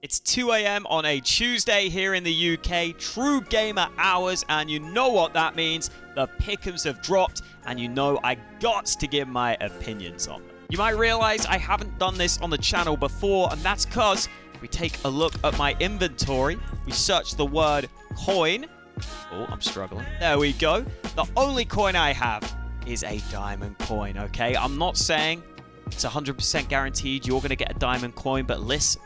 It's 2 a.m. on a Tuesday here in the UK, true gamer hours, and you know what that means. The Pickems have dropped, and you know I got to give my opinions on them. You might realize I haven't done this on the channel before, and that's because we take a look at my inventory. We search the word coin. Oh, I'm struggling. There we go. The only coin I have is a diamond coin, okay? I'm not saying it's 100% guaranteed you're going to get a diamond coin, but listen.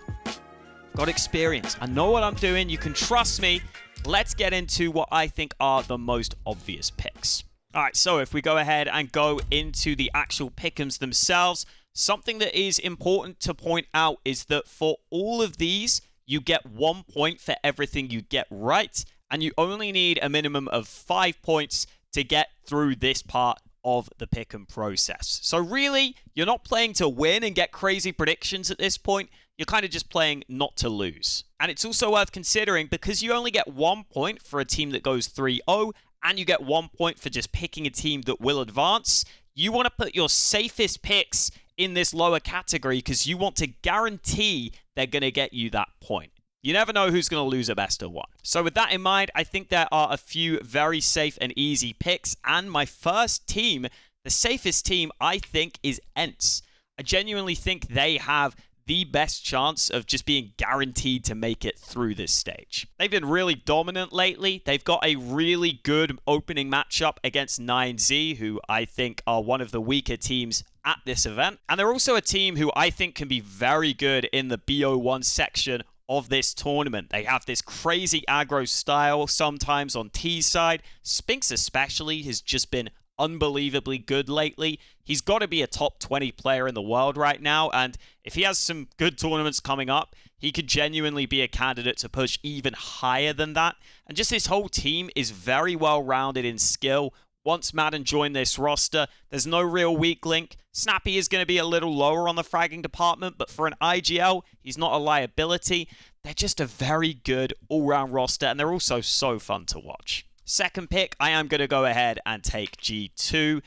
Got experience. I know what I'm doing. You can trust me. Let's get into what I think are the most obvious picks. All right, so if we go ahead and go into the actual Pickems themselves, something that is important to point out is that for all of these, you get 1 point for everything you get right, and you only need a minimum of 5 points to get through this part of the Pickem process. So really, you're not playing to win and get crazy predictions at this point. You're kind of just playing not to lose. And it's also worth considering because you only get 1 point for a team that goes 3-0, and you get 1 point for just picking a team that will advance. You want to put your safest picks in this lower category because you want to guarantee they're going to get you that point. You never know who's going to lose at best of one. So with that in mind, I think there are a few very safe and easy picks. And my first team, the safest team, I think is Ents. I genuinely think they have the best chance of just being guaranteed to make it through this stage. They've been really dominant lately. They've got a really good opening matchup against 9Z, who I think are one of the weaker teams at this event. And they're also a team who I think can be very good in the BO1 section of this tournament. They have this crazy aggro style sometimes on T's side. Spinks especially has just been unbelievably good lately. He's got to be a top 20 player in the world right now, and if he has some good tournaments coming up, he could genuinely be a candidate to push even higher than that. And just his whole team is very well rounded in skill. Once Madden joined this roster, there's no real weak link. Snappy is going to be a little lower on the fragging department, but for an IGL, he's not a liability. They're just a very good all-round roster, and they're also so fun to watch. Second pick, I am going to go ahead and take G2.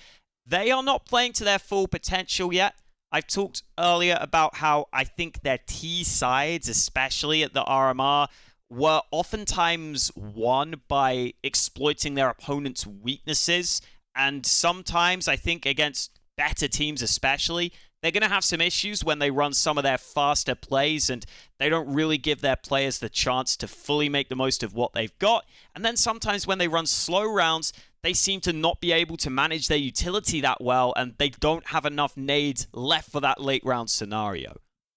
They are not playing to their full potential yet. I've talked earlier about how I think their T sides, especially at the RMR, were oftentimes won by exploiting their opponent's weaknesses. And sometimes, I think against better teams especially, they're going to have some issues when they run some of their faster plays and they don't really give their players the chance to fully make the most of what they've got. And then sometimes when they run slow rounds, they seem to not be able to manage their utility that well and they don't have enough nades left for that late round scenario.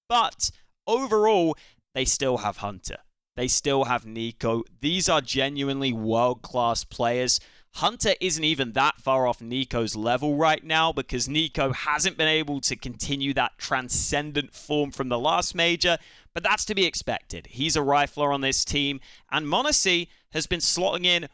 But overall, they still have Hunter. They still have Nico. These are genuinely world-class players. Hunter isn't even that far off Nico's level right now because Nico hasn't been able to continue that transcendent form from the last major, but that's to be expected. He's a rifler on this team, and Monacy has been slotting in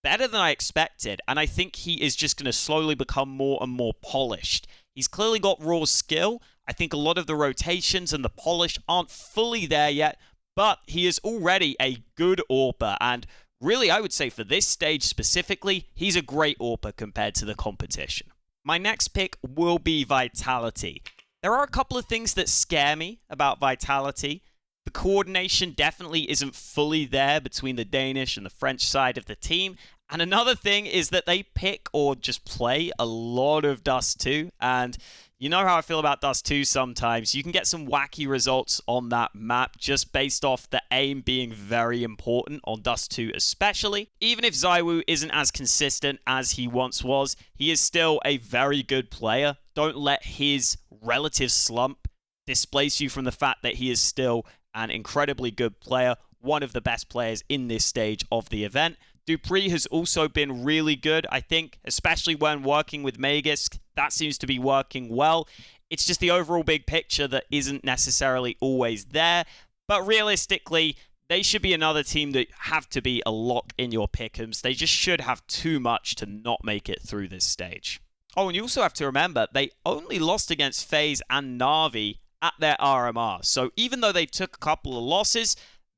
better than I expected, and I think he is just going to slowly become more and more polished. He's clearly got raw skill. I think a lot of the rotations and the polish aren't fully there yet, but he is already a good AWPer, and really, I would say for this stage specifically, he's a great AWPer compared to the competition. My next pick will be Vitality. There are a couple of things that scare me about Vitality. The coordination definitely isn't fully there between the Danish and the French side of the team. And another thing is that they pick or just play a lot of Dust 2. And you know how I feel about Dust 2 sometimes. You can get some wacky results on that map just based off the aim being very important on Dust 2 especially. Even if ZywOo isn't as consistent as he once was, he is still a very good player. Don't let his relative slump displace you from the fact that he is still an incredibly good player, one of the best players in this stage of the event. Dupree has also been really good, I think, especially when working with Magisk. That seems to be working well. It's just the overall big picture that isn't necessarily always there. But realistically, they should be another team that have to be a lock in your Pickems. They just should have too much to not make it through this stage. Oh, and you also have to remember, they only lost against FaZe and Na'Vi at their RMR. So even though they took a couple of losses,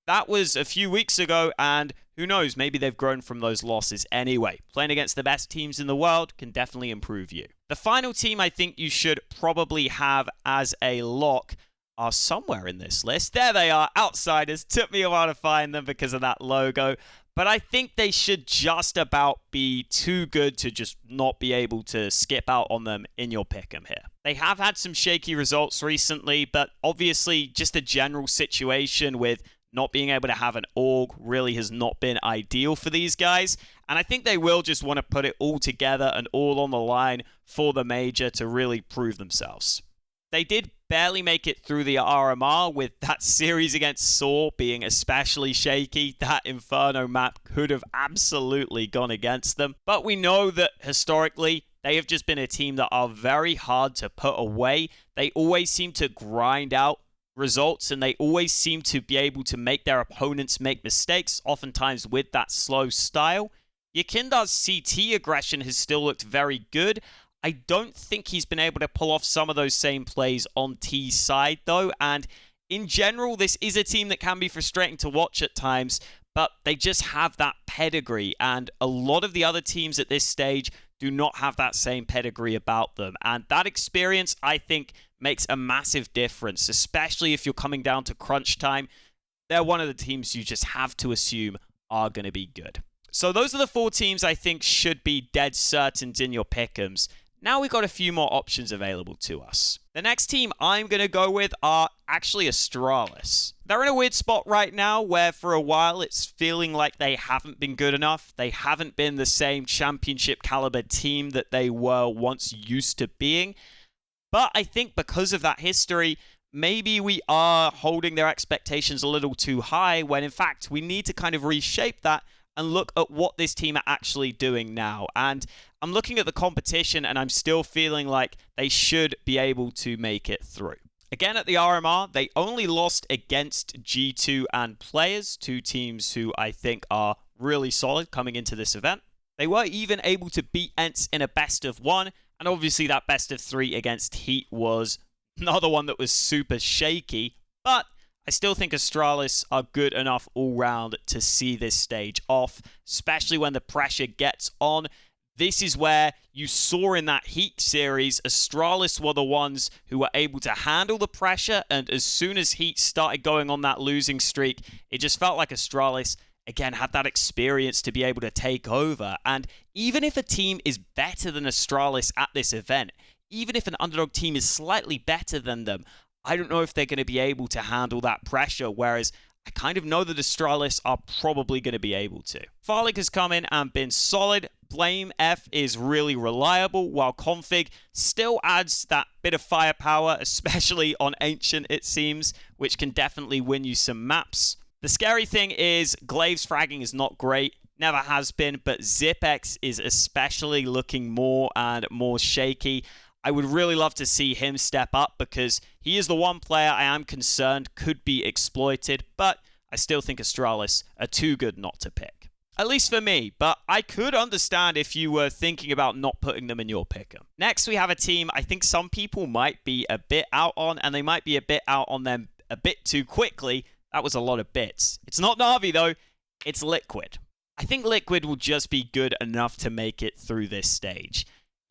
that was a few weeks ago, and who knows, maybe they've grown from those losses anyway. Playing against the best teams in the world can definitely improve you. The final team I think you should probably have as a lock are somewhere in this list. There they are, Outsiders. Took me a while to find them because of that logo. But I think they should just about be too good to just not be able to skip out on them in your Pickem here. They have had some shaky results recently, but obviously just a general situation with not being able to have an org really has not been ideal for these guys. And I think they will just want to put it all together and all on the line for the major to really prove themselves. They did barely make it through the RMR, with that series against Saw being especially shaky. That Inferno map could have absolutely gone against them. But we know that historically, they have just been a team that are very hard to put away. They always seem to grind out results, and they always seem to be able to make their opponents make mistakes, oftentimes with that slow style. Yakindar's CT aggression has still looked very good. I don't think he's been able to pull off some of those same plays on T's side, though. And in general, this is a team that can be frustrating to watch at times, but they just have that pedigree. And a lot of the other teams at this stage do not have that same pedigree about them. And that experience, I think, makes a massive difference, especially if you're coming down to crunch time. They're one of the teams you just have to assume are going to be good. So those are the 4 teams I think should be dead certain in your Pickems. Now we've got a few more options available to us. The next team I'm going to go with are actually Astralis. They're in a weird spot right now where for a while it's feeling like they haven't been good enough. They haven't been the same championship caliber team that they were once used to being. But I think because of that history, maybe we are holding their expectations a little too high, when in fact we need to kind of reshape that and look at what this team are actually doing now. And I'm looking at the competition and I'm still feeling like they should be able to make it through. Again, at the RMR, they only lost against G2 and Players, 2 teams who I think are really solid coming into this event. They were even able to beat Ents in a best of 1, and obviously that best of 3 against Heat was another one that was super shaky, but I still think Astralis are good enough all round to see this stage off, especially when the pressure gets on. This is where you saw in that Heat series, Astralis were the ones who were able to handle the pressure, and as soon as Heat started going on that losing streak, it just felt like Astralis, again, had that experience to be able to take over. And even if a team is better than Astralis at this event, even if an underdog team is slightly better than them, I don't know if they're going to be able to handle that pressure, whereas I kind of know that Astralis are probably going to be able to. Farlig has come in and been solid. Blame F is really reliable, while Config still adds that bit of firepower, especially on Ancient, it seems, which can definitely win you some maps. The scary thing is Glaive's fragging is not great, never has been, but Zipex is especially looking more and more shaky. I would really love to see him step up because he is the one player I am concerned could be exploited, but I still think Astralis are too good not to pick. At least for me, but I could understand if you were thinking about not putting them in your Pickem. Next, we have a team I think some people might be a bit out on, and they might be a bit out on them a bit too quickly. That was a lot of bits. It's not Na'Vi though, it's Liquid. I think Liquid will just be good enough to make it through this stage.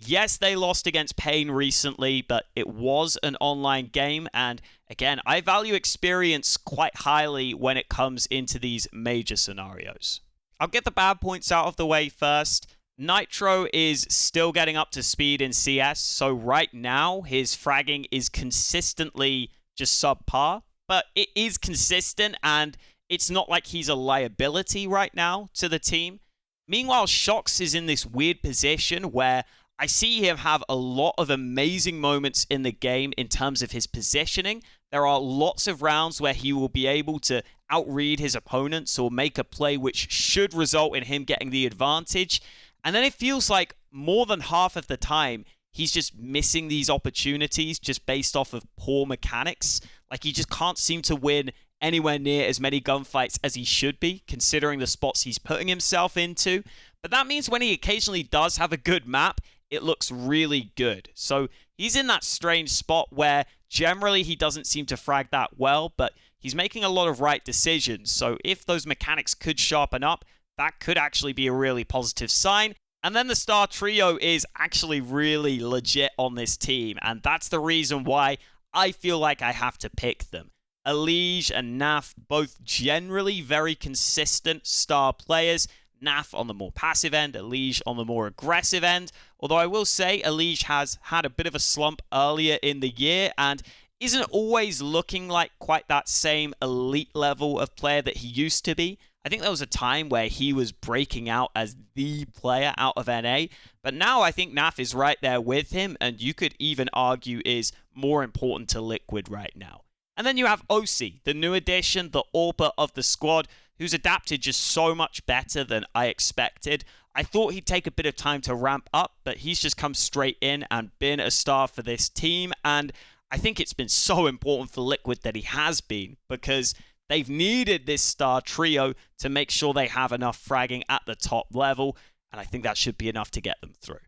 Yes, they lost against Pain recently, but it was an online game, and again, I value experience quite highly when it comes into these major scenarios. I'll get the bad points out of the way first. Nitro is still getting up to speed in CS, so right now his fragging is consistently just subpar, but it is consistent, and it's not like he's a liability right now to the team. Meanwhile, Shox is in this weird position where I see him have a lot of amazing moments in the game in terms of his positioning. There are lots of rounds where he will be able to outread his opponents or make a play which should result in him getting the advantage. And then it feels like more than half of the time, he's just missing these opportunities just based off of poor mechanics. Like, he just can't seem to win anywhere near as many gunfights as he should be, considering the spots he's putting himself into. But that means when he occasionally does have a good map, it looks really good. So he's in that strange spot where generally he doesn't seem to frag that well, but he's making a lot of right decisions. So if those mechanics could sharpen up, that could actually be a really positive sign. And then the star trio is actually really legit on this team, and that's the reason why I feel like I have to pick them. Elige and Naf, both generally very consistent star players. Naf on the more passive end, Elige on the more aggressive end. Although I will say Elige has had a bit of a slump earlier in the year and isn't always looking like quite that same elite level of player that he used to be. I think there was a time where he was breaking out as the player out of NA, but now I think Naf is right there with him, and you could even argue is more important to Liquid right now. And then you have OC, the new addition, the AWPer of the squad, who's adapted just so much better than I expected. I thought he'd take a bit of time to ramp up, but he's just come straight in and been a star for this team, and I think it's been so important for Liquid that he has been, because they've needed this star trio to make sure they have enough fragging at the top level, and I think that should be enough to get them through.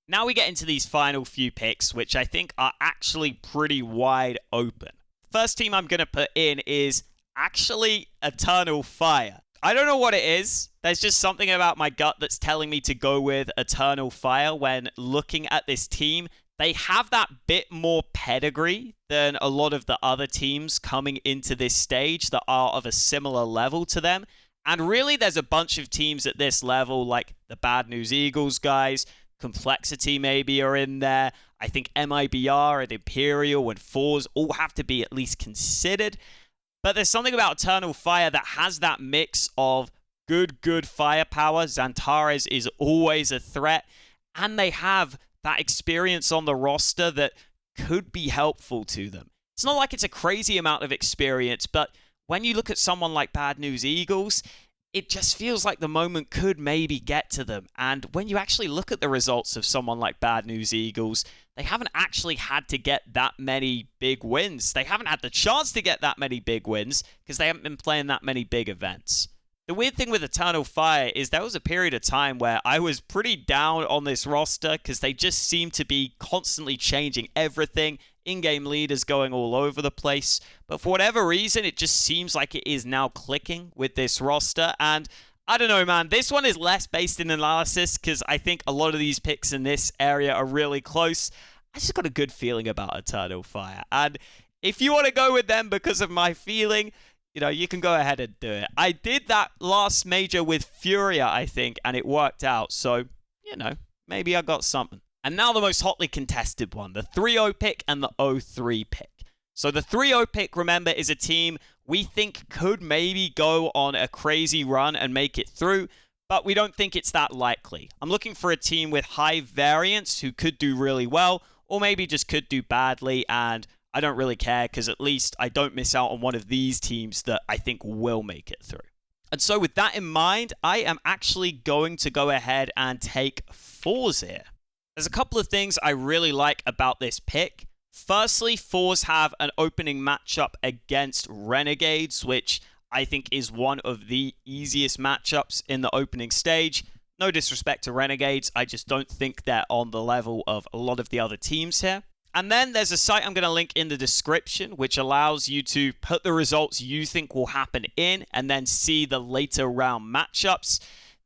Now we get into these final few picks, which I think are actually pretty wide open. First team I'm going to put in is actually Eternal Fire. I don't know what it is. There's just something about my gut that's telling me to go with Eternal Fire when looking at this team. They have that bit more pedigree than a lot of the other teams coming into this stage that are of a similar level to them. And really, there's a bunch of teams at this level, like the Bad News Eagles guys, Complexity maybe are in there. I think MIBR and Imperial and Fours all have to be at least considered. But there's something about Eternal Fire that has that mix of good firepower. Xantares is always a threat. And they have that experience on the roster that could be helpful to them. It's not like it's a crazy amount of experience, but when you look at someone like Bad News Eagles, it just feels like the moment could maybe get to them. And when you actually look at the results of someone like Bad News Eagles, they haven't actually had to get that many big wins. They haven't had the chance to get that many big wins because they haven't been playing that many big events. The weird thing with Eternal Fire is there was a period of time where I was pretty down on this roster because they just seem to be constantly changing everything. In-game leaders going all over the place. But for whatever reason, it just seems like it is now clicking with this roster. And I don't know, man. This one is less based in analysis because I think a lot of these picks in this area are really close. I just got a good feeling about Eternal Fire. And if you want to go with them because of my feeling, you know, you can go ahead and do it. I did that last major with Furia, I think, and it worked out. So, you know, maybe I got something. And now the most hotly contested one, the 3-0 pick and the 0-3 pick. So the 3-0 pick, remember, is a team we think could maybe go on a crazy run and make it through, but we don't think it's that likely. I'm looking for a team with high variance who could do really well, or maybe just could do badly, and I don't really care because at least I don't miss out on one of these teams that I think will make it through. And so with that in mind, I am actually going to go ahead and take Fours here. There's a couple of things I really like about this pick. Firstly, Fours have an opening matchup against Renegades, which I think is one of the easiest matchups in the opening stage. No disrespect to Renegades, I just don't think they're on the level of a lot of the other teams here. And then there's a site I'm going to link in the description, which allows you to put the results you think will happen in, and then see the later round matchups.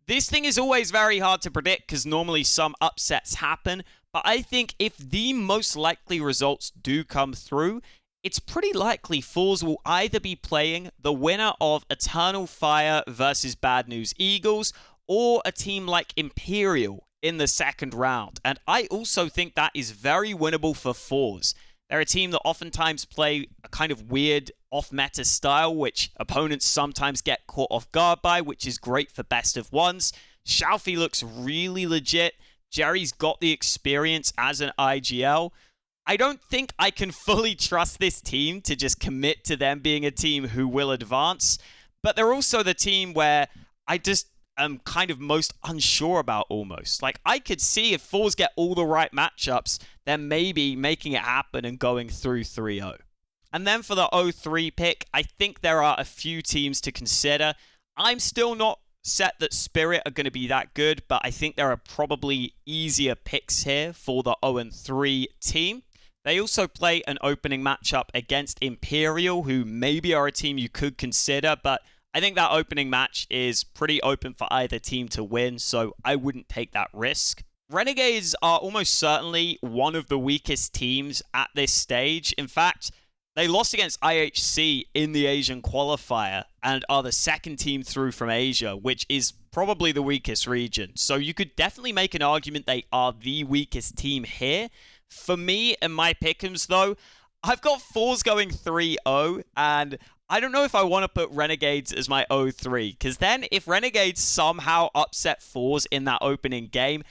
This thing is always very hard to predict because normally some upsets happen, but I think if the most likely results do come through, it's pretty likely Fours will either be playing the winner of Eternal Fire versus Bad News Eagles or a team like Imperial in the second round. And I also think that is very winnable for Fours. They're a team that oftentimes play a kind of weird off-meta style, which opponents sometimes get caught off guard by, which is great for best of ones. Shalfie looks really legit. Jerry's got the experience as an IGL. I don't think I can fully trust this team to just commit to them being a team who will advance, but they're also the team where I just am kind of most unsure about almost. Like, I could see if Fours get all the right matchups, then maybe making it happen and going through 3-0. And then for the 0-3 pick, I think there are a few teams to consider. I'm still not set that Spirit are going to be that good, but I think there are probably easier picks here for the 0-3 team. They also play an opening matchup against Imperial, who maybe are a team you could consider, but I think that opening match is pretty open for either team to win, so I wouldn't take that risk. Renegades are almost certainly one of the weakest teams at this stage. In fact, they lost against IHC in the Asian qualifier and are the second team through from Asia, which is probably the weakest region. So you could definitely make an argument they are the weakest team here. For me and my pickems, though, I've got Fours going 3-0, and I don't know if I want to put Renegades as my 0-3, because then if Renegades somehow upset Fours in that opening game,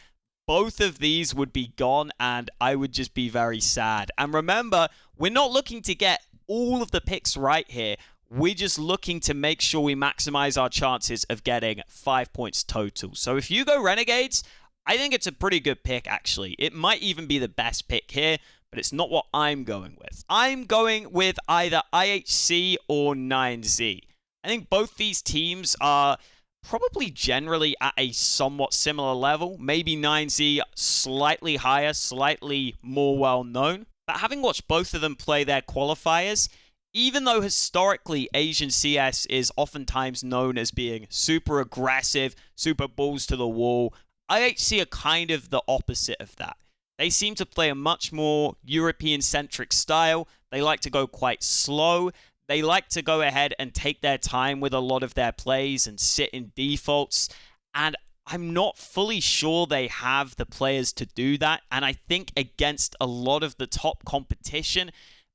both of these would be gone, and I would just be very sad. And remember, we're not looking to get all of the picks right here. We're just looking to make sure we maximize our chances of getting 5 points total. So if you go Renegades, I think it's a pretty good pick, actually. It might even be the best pick here, but it's not what I'm going with. I'm going with either IHC or 9Z. I think both these teams are probably generally at a somewhat similar level. Maybe 9Z slightly higher, slightly more well-known. But having watched both of them play their qualifiers, even though historically Asian CS is oftentimes known as being super aggressive, super balls to the wall, IHC are kind of the opposite of that. They seem to play a much more European-centric style. They like to go quite slow. They like to go ahead and take their time with a lot of their plays and sit in defaults. And I'm not fully sure they have the players to do that. And I think against a lot of the top competition,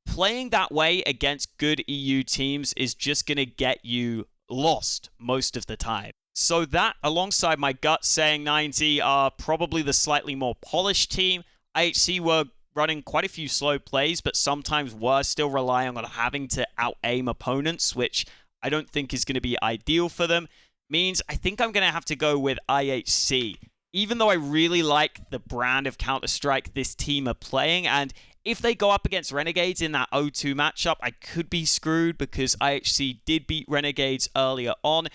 playing that way against good EU teams is just going to get you lost most of the time. So that, alongside my gut saying 9Z are probably the slightly more polished team, IHC were running quite a few slow plays, but sometimes were still relying on having to out-aim opponents, which I don't think is going to be ideal for them, means I think I'm going to have to go with IHC. Even though I really like the brand of Counter-Strike this team are playing, and if they go up against Renegades in that 0-2 matchup, I could be screwed because IHC did beat Renegades earlier on.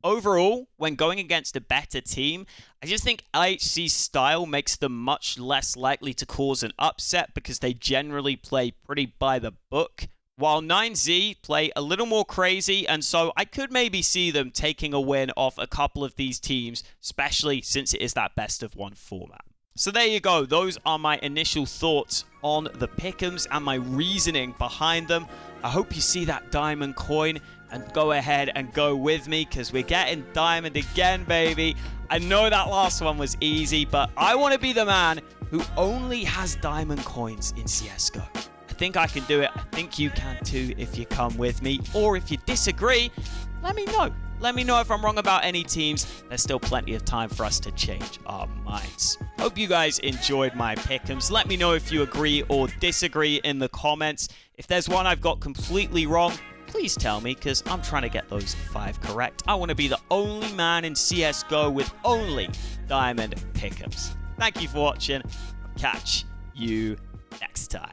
Overall, when going against a better team, I just think IHC's style makes them much less likely to cause an upset because they generally play pretty by the book, while 9Z play a little more crazy, and so I could maybe see them taking a win off a couple of these teams, especially since it is that best-of-1 format. So there you go. Those are my initial thoughts on the pickems and my reasoning behind them. I hope you see that diamond coin and go ahead and go with me because we're getting diamond again, baby. I know that last one was easy, but I want to be the man who only has diamond coins in CSGO. I think I can do it. I think you can too if you come with me. Or if you disagree, let me know. Let me know if I'm wrong about any teams. There's still plenty of time for us to change our minds. Hope you guys enjoyed my pickems. Let me know if you agree or disagree in the comments. If there's one I've got completely wrong, please tell me, because I'm trying to get those 5 correct. I want to be the only man in CSGO with only diamond pickems. Thank you for watching. I'll catch you next time.